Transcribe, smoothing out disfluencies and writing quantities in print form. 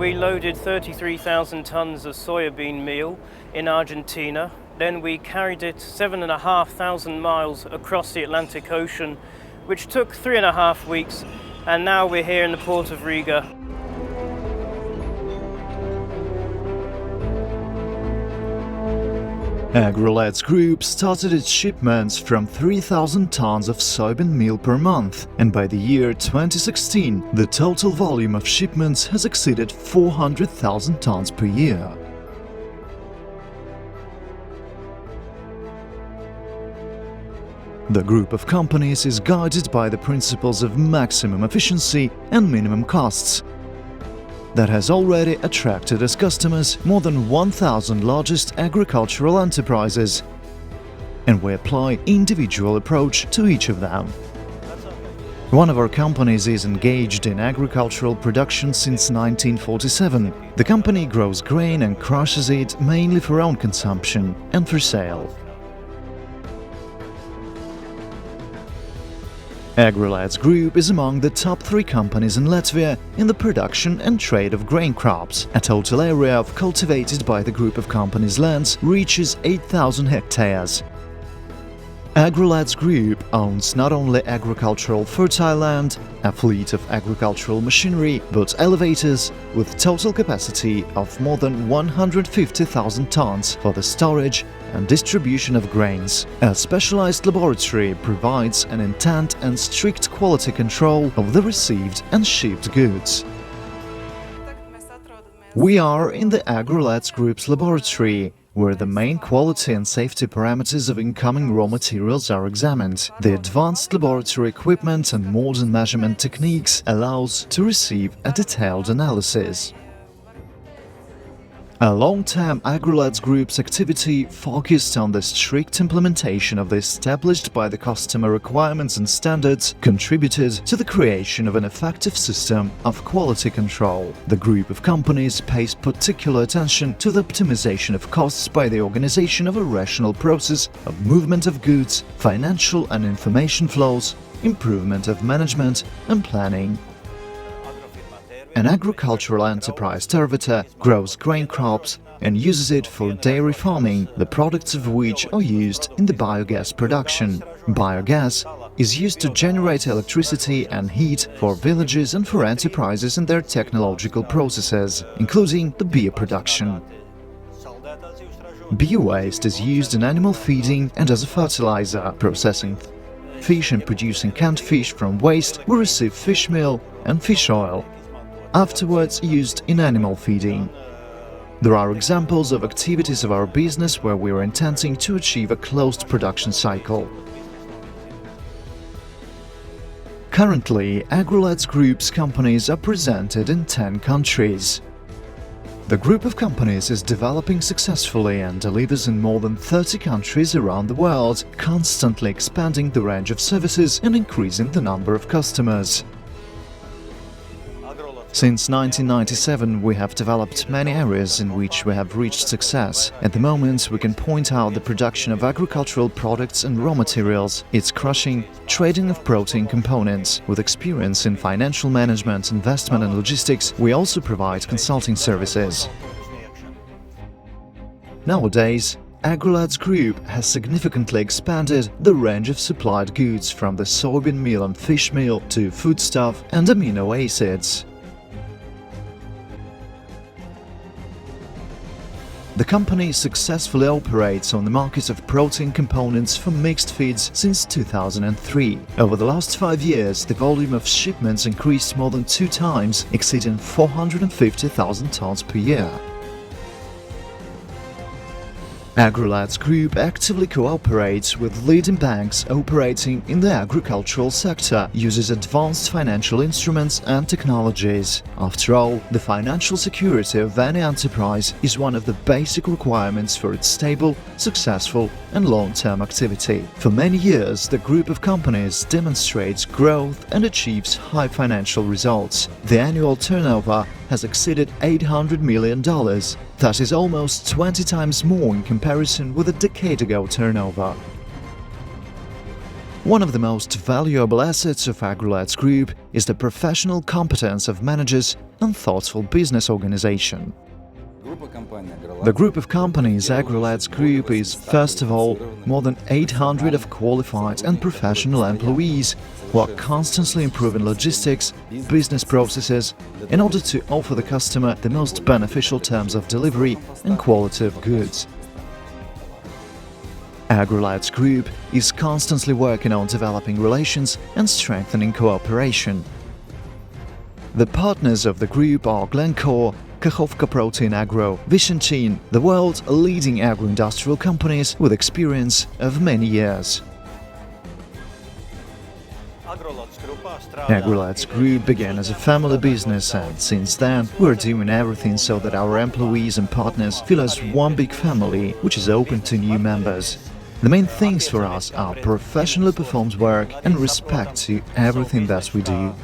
we loaded 33,000 tons of soybean meal in Argentina. Then we carried it 7,500 miles across the Atlantic Ocean, which took 3.5 weeks, and now we're here in the port of Riga. Agrolats Group started its shipments from 3,000 tons of soybean meal per month, and by the year 2016, the total volume of shipments has exceeded 400,000 tons per year. The group of companies is guided by the principles of maximum efficiency and minimum costs, that has already attracted as customers more than 1,000 largest agricultural enterprises, and we apply individual approach to each of them. One of our companies is engaged in agricultural production since 1947. The company grows grain and crushes it mainly for own consumption and for sale. Agrolats Group is among the top 3 companies in Latvia in the production and trade of grain crops. A total area of cultivated by the group of companies' lands reaches 8,000 hectares. Agrolats Group owns not only agricultural fertile land, a fleet of agricultural machinery, but elevators with total capacity of more than 150,000 tons for the storage and distribution of grains. A specialized laboratory provides an intent and strict quality control of the received and shipped goods. We are in the Agrolats Group's laboratory, where the main quality and safety parameters of incoming raw materials are examined. The advanced laboratory equipment and modern measurement techniques allows to receive a detailed analysis. A long-term Agrolats Group's activity focused on the strict implementation of the established by the customer requirements and standards contributed to the creation of an effective system of quality control. The group of companies pays particular attention to the optimization of costs by the organization of a rational process of movement of goods, financial and information flows, improvement of management and planning. An agricultural enterprise, Tervita, grows grain crops and uses it for dairy farming, the products of which are used in the biogas production. Biogas is used to generate electricity and heat for villages and for enterprises in their technological processes, including the beer production. Bio-waste is used in animal feeding and as a fertilizer. Processing fish and producing canned fish from waste, we receive fish meal and fish oil, afterwards used in animal feeding. There are examples of activities of our business where we are intending to achieve a closed production cycle. Currently, Agrolats Group's companies are presented in 10 countries. The group of companies is developing successfully and delivers in more than 30 countries around the world, constantly expanding the range of services and increasing the number of customers. Since 1997, we have developed many areas in which we have reached success. At the moment, we can point out the production of agricultural products and raw materials, its crushing, trading of protein components. With experience in financial management, investment and logistics, we also provide consulting services. Nowadays, Agrolats Group has significantly expanded the range of supplied goods from the soybean meal and fish meal to foodstuff and amino acids. The company successfully operates on the market of protein components for mixed feeds since 2003. Over the last 5 years, the volume of shipments increased more than 2 times, exceeding 450,000 tons per year. Agrolats Group actively cooperates with leading banks operating in the agricultural sector, uses advanced financial instruments and technologies. After all, the financial security of any enterprise is one of the basic requirements for its stable, successful and long-term activity. For many years, the group of companies demonstrates growth and achieves high financial results. The annual turnover has exceeded $800 million. That is almost 20 times more in comparison with a decade ago turnover. One of the most valuable assets of Agrolats Group is the professional competence of managers and thoughtful business organization. The group of companies Agrolats Group is, first of all, more than 800 of qualified and professional employees who are constantly improving logistics, business processes, in order to offer the customer the most beneficial terms of delivery and quality of goods. Agrolats Group is constantly working on developing relations and strengthening cooperation. The partners of the group are Glencore, Kachovka Protein Agro, Visentin, the world's leading agro-industrial companies with experience of many years. Agrolats Group began as a family business, and since then we're doing everything so that our employees and partners feel as one big family, which is open to new members. The main things for us are professionally performed work and respect to everything that we do.